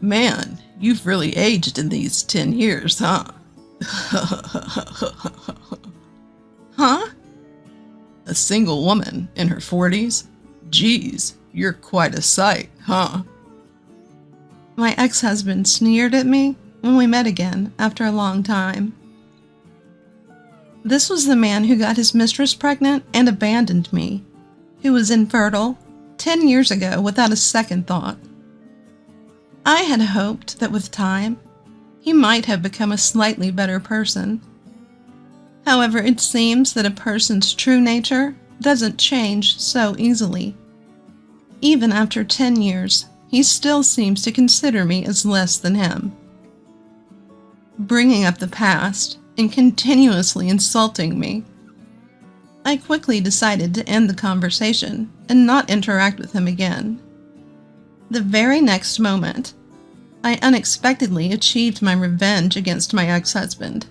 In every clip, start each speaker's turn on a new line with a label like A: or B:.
A: Man, you've really aged in these 10 years, huh? Huh? A single woman in her 40s? Geez, you're quite a sight, huh? My ex-husband sneered at me when we met again after a long time. This was the man who got his mistress pregnant and abandoned me, who was infertile 10 years ago without a second thought. I had hoped that with time, he might have become a slightly better person. However, it seems that a person's true nature doesn't change so easily. Even after 10 years, he still seems to consider me as less than him. Bringing up the past and continuously insulting me, I quickly decided to end the conversation and not interact with him again. The very next moment, I unexpectedly achieved my revenge against my ex-husband.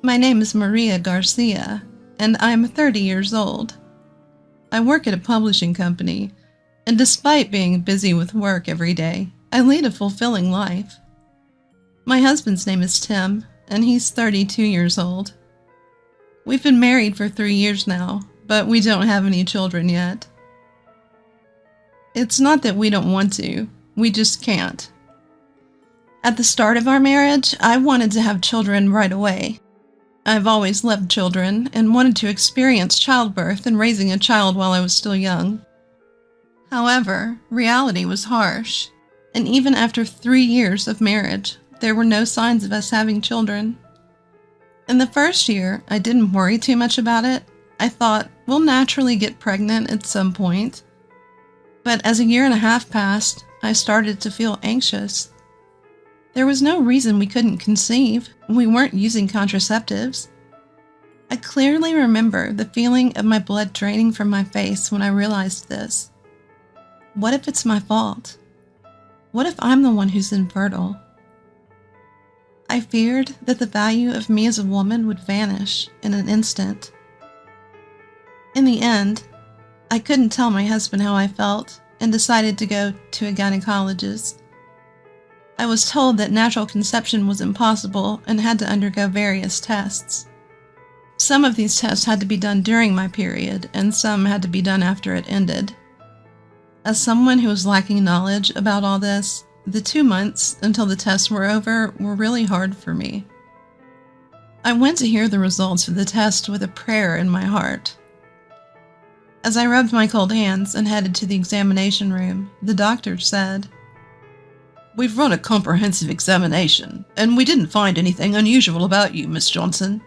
A: My name is Maria Garcia, and I am 30 years old. I work at a publishing company, and despite being busy with work every day, I lead a fulfilling life. My husband's name is Tim, and he's 32 years old. We've been married for 3 years now, but we don't have any children yet. It's not that we don't want to, we just can't. At the start of our marriage, I wanted to have children right away. I've always loved children and wanted to experience childbirth and raising a child while I was still young. However, reality was harsh, and even after 3 years of marriage, there were no signs of us having children. In the first year, I didn't worry too much about it. I thought, we'll naturally get pregnant at some point. But as a year and a half passed, I started to feel anxious. There was no reason we couldn't conceive. We weren't using contraceptives. I clearly remember the feeling of my blood draining from my face when I realized this. What if it's my fault? What if I'm the one who's infertile? I feared that the value of me as a woman would vanish in an instant. In the end, I couldn't tell my husband how I felt and decided to go to a gynecologist. I was told that natural conception was impossible and had to undergo various tests. Some of these tests had to be done during my period, and some had to be done after it ended. As someone who was lacking knowledge about all this, the 2 months until the tests were over were really hard for me. I went to hear the results of the test with a prayer in my heart. As I rubbed my cold hands and headed to the examination room, the doctor said, "We've run a comprehensive examination, and we didn't find anything unusual about you, Miss Johnson."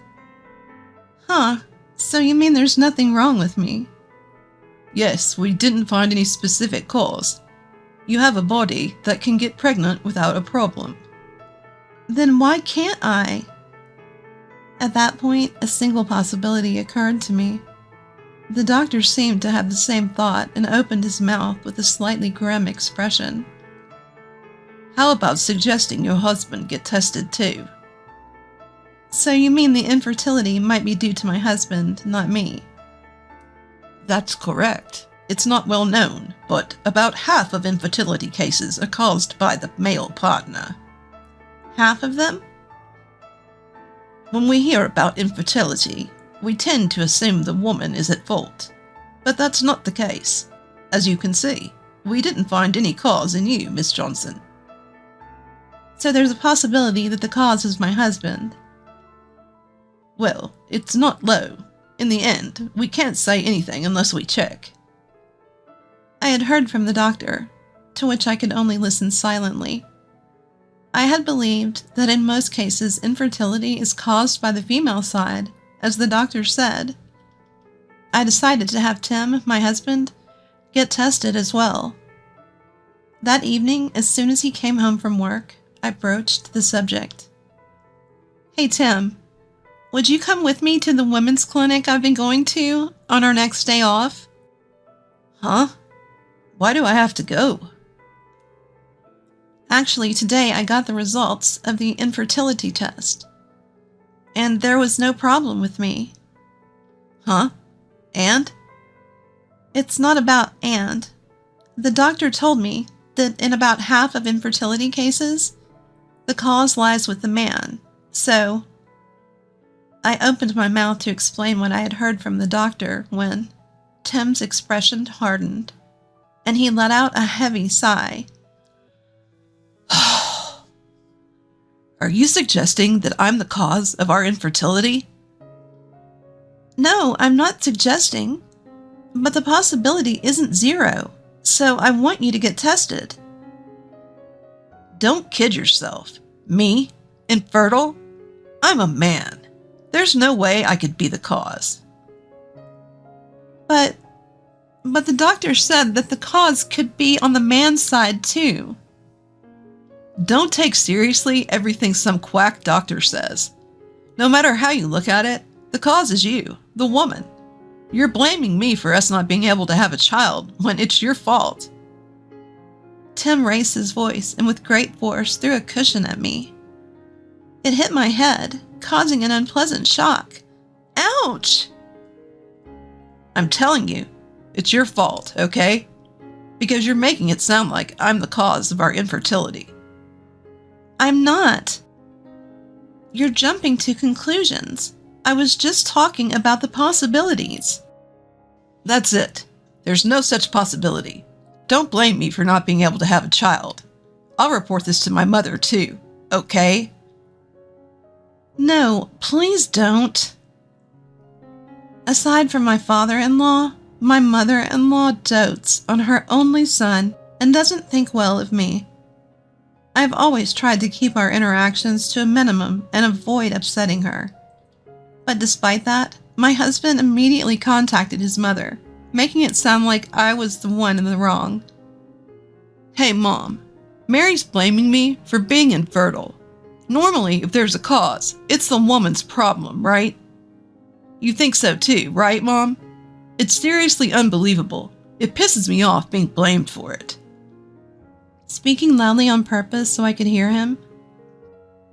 A: Huh, so you mean there's nothing wrong with me? Yes, we didn't find any specific cause. You have a body that can get pregnant without a problem. Then why can't I? At that point, a single possibility occurred to me. The doctor seemed to have the same thought and opened his mouth with a slightly grim expression. "How about suggesting your husband get tested too?" So you mean the infertility might be due to my husband, not me? That's correct. It's not well known, but about half of infertility cases are caused by the male partner. Half of them? When we hear about infertility, we tend to assume the woman is at fault. But that's not the case. As you can see, we didn't find any cause in you, Miss Johnson. So there's a possibility that the cause is my husband. Well, it's not low. In the end, we can't say anything unless we check. I had heard from the doctor, to which I could only listen silently. I had believed that in most cases infertility is caused by the female side, as the doctor said. I decided to have Tim, my husband, get tested as well. That evening, as soon as he came home from work, I broached the subject. "Hey Tim, would you come with me to the women's clinic I've been going to on our next day off?" "Huh? Why do I have to go?" Actually, today I got the results of the infertility test, and there was no problem with me. Huh? And? It's not about and. The doctor told me that in about half of infertility cases, the cause lies with the man. So, I opened my mouth to explain what I had heard from the doctor when Tim's expression hardened, and he let out a heavy sigh.
B: Are you suggesting that I'm the cause of our infertility?
A: No, I'm not suggesting, but the possibility isn't zero, so I want you to get tested.
B: Don't kid yourself. Me? Infertile? I'm a man. There's no way I could be the cause.
A: But the doctor said that the cause could be on the man's side too.
B: Don't take seriously everything some quack doctor says. No matter how you look at it, the cause is you, the woman. You're blaming me for us not being able to have a child when it's your fault.
A: Tim raised his voice and with great force threw a cushion at me. It hit my head, causing an unpleasant shock. Ouch!
B: I'm telling you, it's your fault, okay? Because you're making it sound like I'm the cause of our infertility.
A: I'm not. You're jumping to conclusions. I was just talking about the possibilities.
B: That's it. There's no such possibility. Don't blame me for not being able to have a child. I'll report this to my mother too, okay?
A: No, please don't. Aside from my father-in-law, my mother-in-law dotes on her only son and doesn't think well of me. I've always tried to keep our interactions to a minimum and avoid upsetting her. But despite that, my husband immediately contacted his mother, making it sound like I was the one in the wrong.
B: Hey, Mom, Mary's blaming me for being infertile. Normally, if there's a cause, it's the woman's problem, right? You think so too, right, Mom? It's seriously unbelievable. It pisses me off being blamed for it.
A: Speaking loudly on purpose so I could hear him,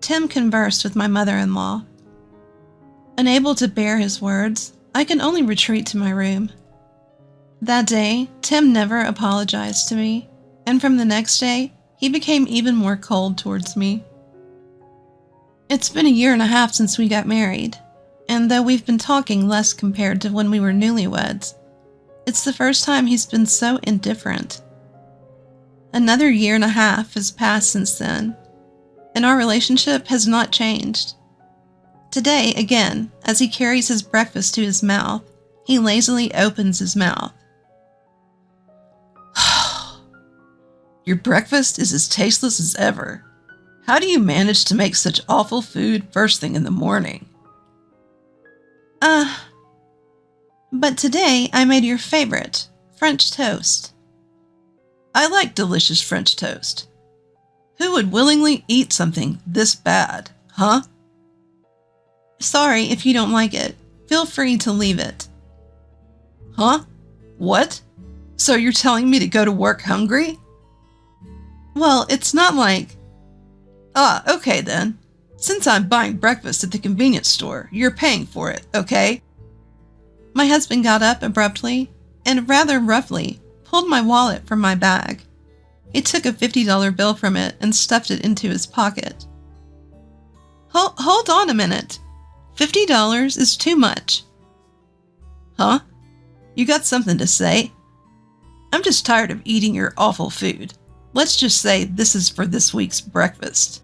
A: Tim conversed with my mother-in-law. Unable to bear his words, I could only retreat to my room. That day, Tim never apologized to me, and from the next day, he became even more cold towards me. It's been 1.5 years since we got married, and though we've been talking less compared to when we were newlyweds, it's the first time he's been so indifferent. Another 1.5 years has passed since then, and our relationship has not changed. Today, again, as he carries his breakfast to his mouth, he lazily opens his mouth.
B: Your breakfast is as tasteless as ever. How do you manage to make such awful food first thing in the morning?
A: But today I made your favorite, French toast.
B: I like delicious French toast. Who would willingly eat something this bad, huh?
A: Sorry if you don't like it. Feel free to leave it.
B: Huh? What? So you're telling me to go to work hungry?
A: Well, it's not like...
B: Okay then. Since I'm buying breakfast at the convenience store, you're paying for it, okay?
A: My husband got up abruptly and rather roughly pulled my wallet from my bag. He took a $50 bill from it and stuffed it into his pocket. Hold on a minute. $50 is too much.
B: Huh? You got something to say? I'm just tired of eating your awful food. Let's just say this is for this week's breakfast.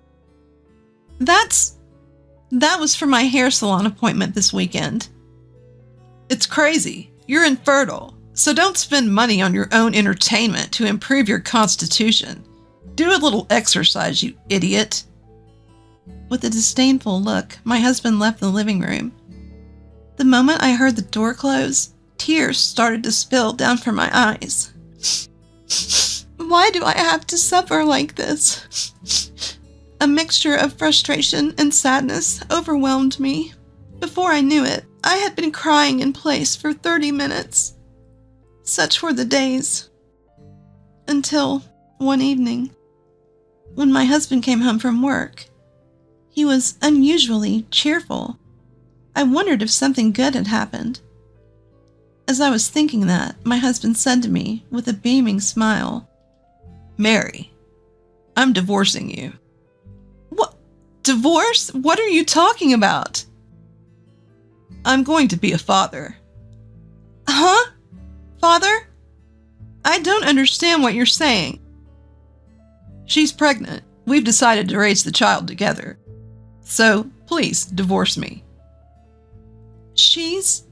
A: That was for my hair salon appointment this weekend.
B: It's crazy. You're infertile. So don't spend money on your own entertainment to improve your constitution. Do a little exercise, you idiot.
A: With a disdainful look, my husband left the living room. The moment I heard the door close, tears started to spill down from my eyes. Why do I have to suffer like this? A mixture of frustration and sadness overwhelmed me. Before I knew it, I had been crying in place for 30 minutes. Such were the days. Until one evening, when my husband came home from work. He was unusually cheerful. I wondered if something good had happened. As I was thinking that, my husband said to me with a beaming smile,
B: Mary, I'm divorcing you.
A: What? Divorce? What are you talking about?
B: I'm going to be a father.
A: Huh? Father? I don't understand what you're saying.
B: She's pregnant. We've decided to raise the child together. So, please, divorce me.
A: She's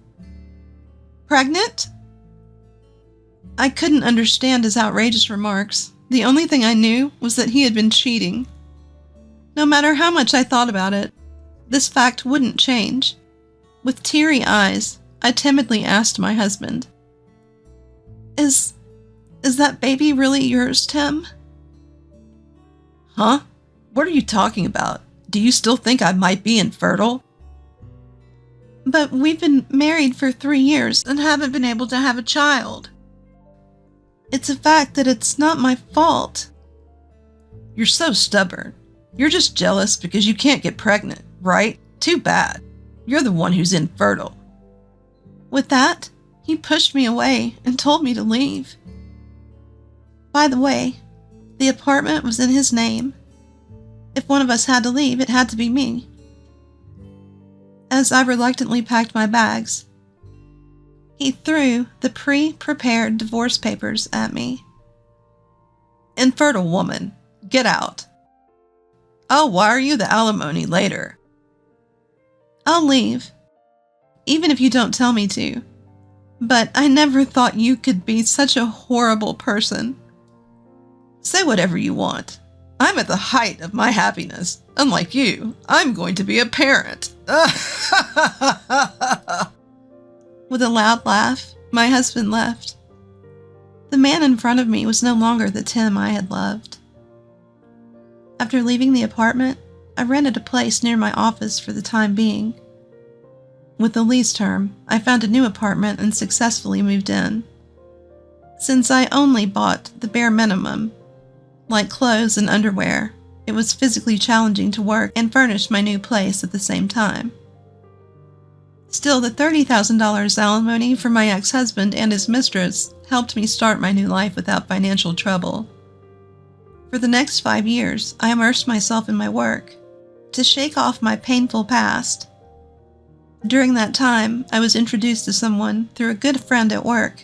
A: pregnant? I couldn't understand his outrageous remarks. The only thing I knew was that he had been cheating. No matter how much I thought about it, this fact wouldn't change. With teary eyes, I timidly asked my husband, Is that baby really yours, Tim?
B: Huh? What are you talking about? Do you still think I might be infertile?
A: But we've been married for 3 years and haven't been able to have a child. It's a fact that it's not my fault.
B: You're so stubborn. You're just jealous because you can't get pregnant, right? Too bad. You're the one who's infertile.
A: With that, he pushed me away and told me to leave. By the way, the apartment was in his name. If one of us had to leave, it had to be me. As I reluctantly packed my bags, he threw the pre-prepared divorce papers at me.
B: Infertile woman, get out. I'll wire you the alimony later.
A: I'll leave, even if you don't tell me to. But I never thought you could be such a horrible person.
B: Say whatever you want. I'm at the height of my happiness. Unlike you, I'm going to be a parent.
A: With a loud laugh, my husband left. The man in front of me was no longer the Tim I had loved. After leaving the apartment, I rented a place near my office for the time being. With the lease term, I found a new apartment and successfully moved in. Since I only bought the bare minimum, like clothes and underwear, it was physically challenging to work and furnish my new place at the same time. Still, the $30,000 alimony for my ex-husband and his mistress helped me start my new life without financial trouble. For the next 5 years, I immersed myself in my work to shake off my painful past. During that time, I was introduced to someone through a good friend at work.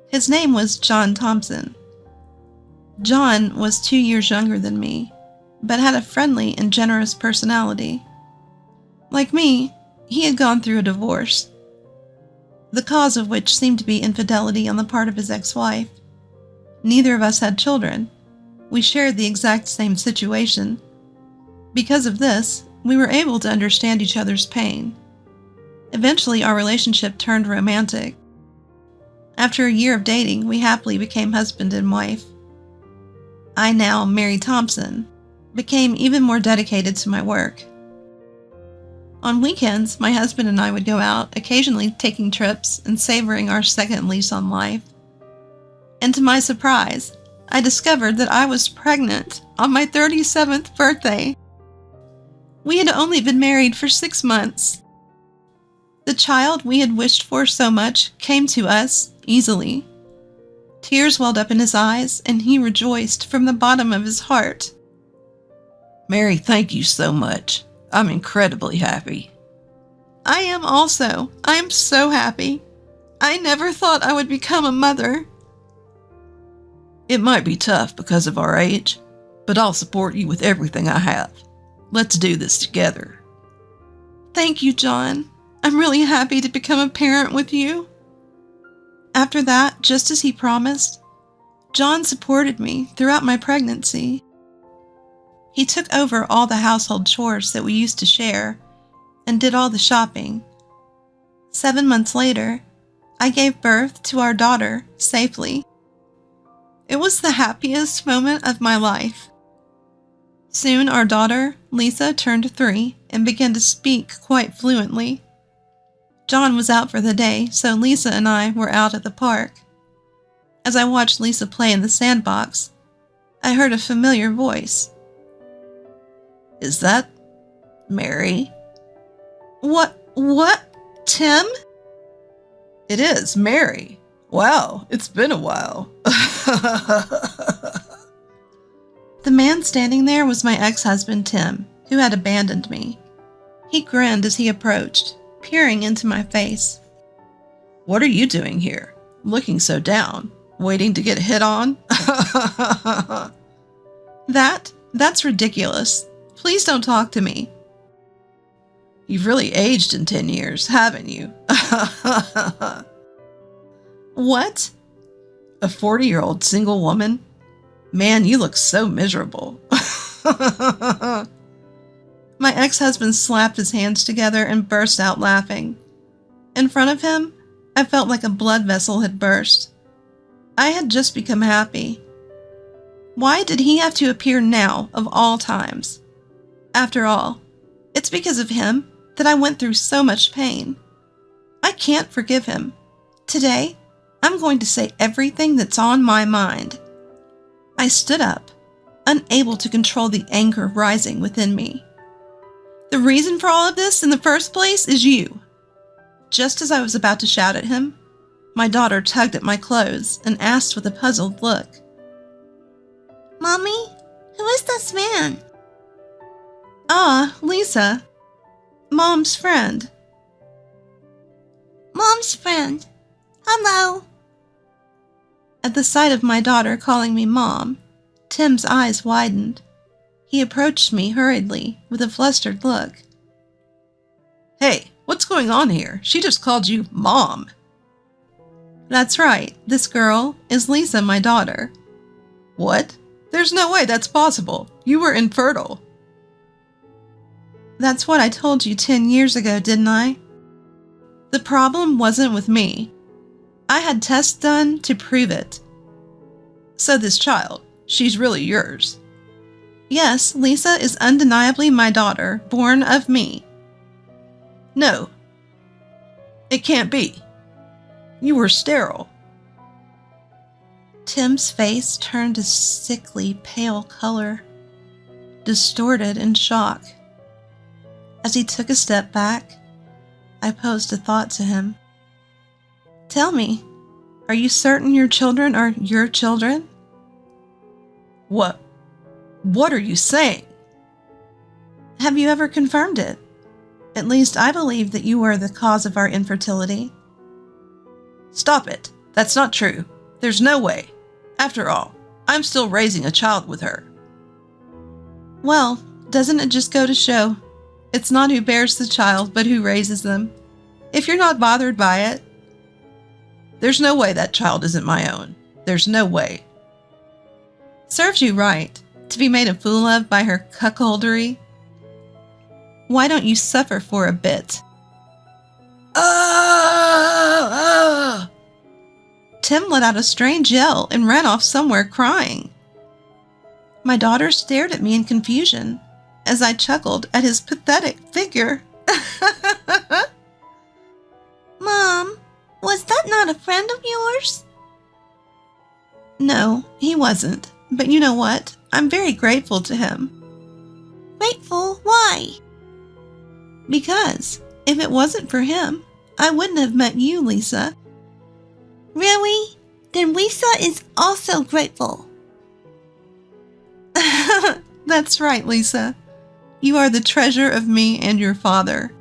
A: His name was John Thompson. John was 2 years younger than me, but had a friendly and generous personality. Like me, he had gone through a divorce, the cause of which seemed to be infidelity on the part of his ex-wife. Neither of us had children. We shared the exact same situation. Because of this, we were able to understand each other's pain. Eventually, our relationship turned romantic. After a year of dating, we happily became husband and wife. I, now Mary Thompson, became even more dedicated to my work. On weekends, my husband and I would go out, occasionally taking trips and savoring our second lease on life. And to my surprise, I discovered that I was pregnant on my 37th birthday. We had only been married for 6 months. The child we had wished for so much came to us easily. Tears welled up in his eyes, and he rejoiced from the bottom of his heart.
B: Mary, thank you so much. I'm incredibly happy.
A: I am also. I am so happy. I never thought I would become a mother.
B: It might be tough because of our age, but I'll support you with everything I have. Let's do this together.
A: Thank you, John. I'm really happy to become a parent with you. After that, just as he promised, John supported me throughout my pregnancy. He took over all the household chores that we used to share and did all the shopping. 7 months later, I gave birth to our daughter safely. It was the happiest moment of my life. Soon our daughter, Lisa, turned 3 and began to speak quite fluently. John was out for the day, so Lisa and I were out at the park. As I watched Lisa play in the sandbox, I heard a familiar voice.
B: Is that Mary?
A: What? Tim?
B: It is Mary. Wow, it's been a while.
A: The man standing there was my ex-husband, Tim, who had abandoned me. He grinned as he approached, peering into my face.
B: What are you doing here? Looking so down. Waiting to get hit on?
A: That's ridiculous. Please don't talk to me.
B: You've really aged in 10 years, haven't you?
A: What?
B: A 40-year-old single woman? Man, you look so miserable.
A: My ex-husband slapped his hands together and burst out laughing. In front of him, I felt like a blood vessel had burst. I had just become happy. Why did he have to appear now, of all times? After all, it's because of him that I went through so much pain. I can't forgive him. Today, I'm going to say everything that's on my mind. I stood up, unable to control the anger rising within me. The reason for all of this in the first place is you. Just as I was about to shout at him, my daughter tugged at my clothes and asked with a puzzled look,
C: Mommy, who is this man?
A: Ah, Lisa. Mom's friend.
C: Mom's friend. Hello.
A: At the sight of my daughter calling me Mom, Tim's eyes widened. He approached me hurriedly with a flustered look.
B: Hey, what's going on here? She just called you Mom.
A: That's right. This girl is Lisa, my daughter.
B: What? There's no way that's possible. You were infertile.
A: That's what I told you 10 years ago, didn't I? The problem wasn't with me. I had tests done to prove it.
B: So this child, she's really yours.
A: Yes, Lisa is undeniably my daughter, born of me.
B: No. It can't be. You were sterile.
A: Tim's face turned a sickly pale color, distorted in shock. As he took a step back, I posed a thought to him. Tell me, are you certain your children are your children?
B: What are you saying?
A: Have you ever confirmed it? At least I believe that you were the cause of our infertility.
B: Stop it. That's not true. There's no way. After all, I'm still raising a child with her.
A: Well, doesn't it just go to show? It's not who bears the child, but who raises them. If you're not bothered by it.
B: There's no way that child isn't my own. There's no way.
A: Serves you right, to be made a fool of by her cuckoldry. Why don't you suffer for a bit? Tim let out a strange yell and ran off somewhere crying. My daughter stared at me in confusion as I chuckled at his pathetic figure.
C: Mom, was that not a friend of yours?
A: No, he wasn't. But you know what? I'm very grateful to him.
C: Grateful? Why?
A: Because if it wasn't for him, I wouldn't have met you, Lisa.
C: Really? Then Lisa is also grateful.
A: That's right, Lisa. You are the treasure of me and your father.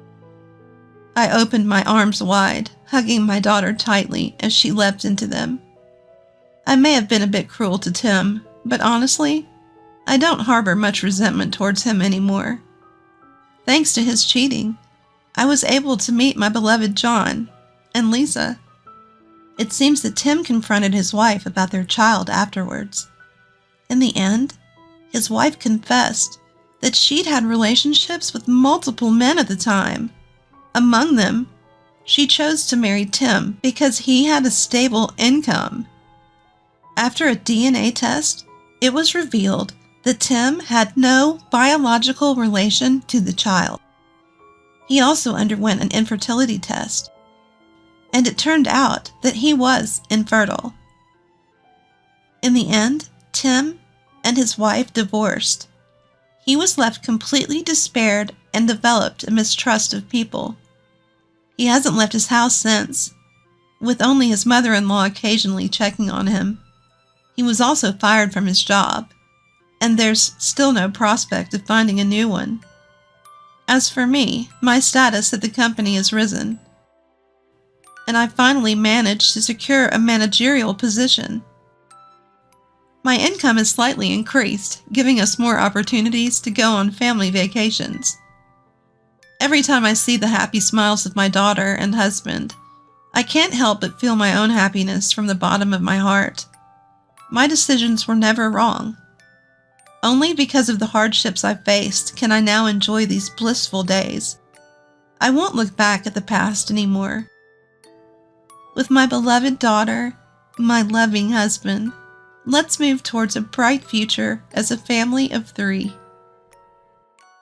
A: I opened my arms wide, hugging my daughter tightly as she leapt into them. I may have been a bit cruel to Tim, but honestly, I don't harbor much resentment towards him anymore. Thanks to his cheating, I was able to meet my beloved John and Lisa. It seems that Tim confronted his wife about their child afterwards. In the end, his wife confessed that she'd had relationships with multiple men at the time. Among them, she chose to marry Tim because he had a stable income. After a DNA test, it was revealed that Tim had no biological relation to the child. He also underwent an infertility test, and it turned out that he was infertile. In the end, Tim and his wife divorced. He was left completely despaired and developed a mistrust of people. He hasn't left his house since, with only his mother-in-law occasionally checking on him. He was also fired from his job, and there's still no prospect of finding a new one. As for me, my status at the company has risen, and I finally managed to secure a managerial position. My income has slightly increased, giving us more opportunities to go on family vacations. Every time I see the happy smiles of my daughter and husband, I can't help but feel my own happiness from the bottom of my heart. My decisions were never wrong. Only because of the hardships I faced can I now enjoy these blissful days. I won't look back at the past anymore. With my beloved daughter, my loving husband, let's move towards a bright future as a family of 3.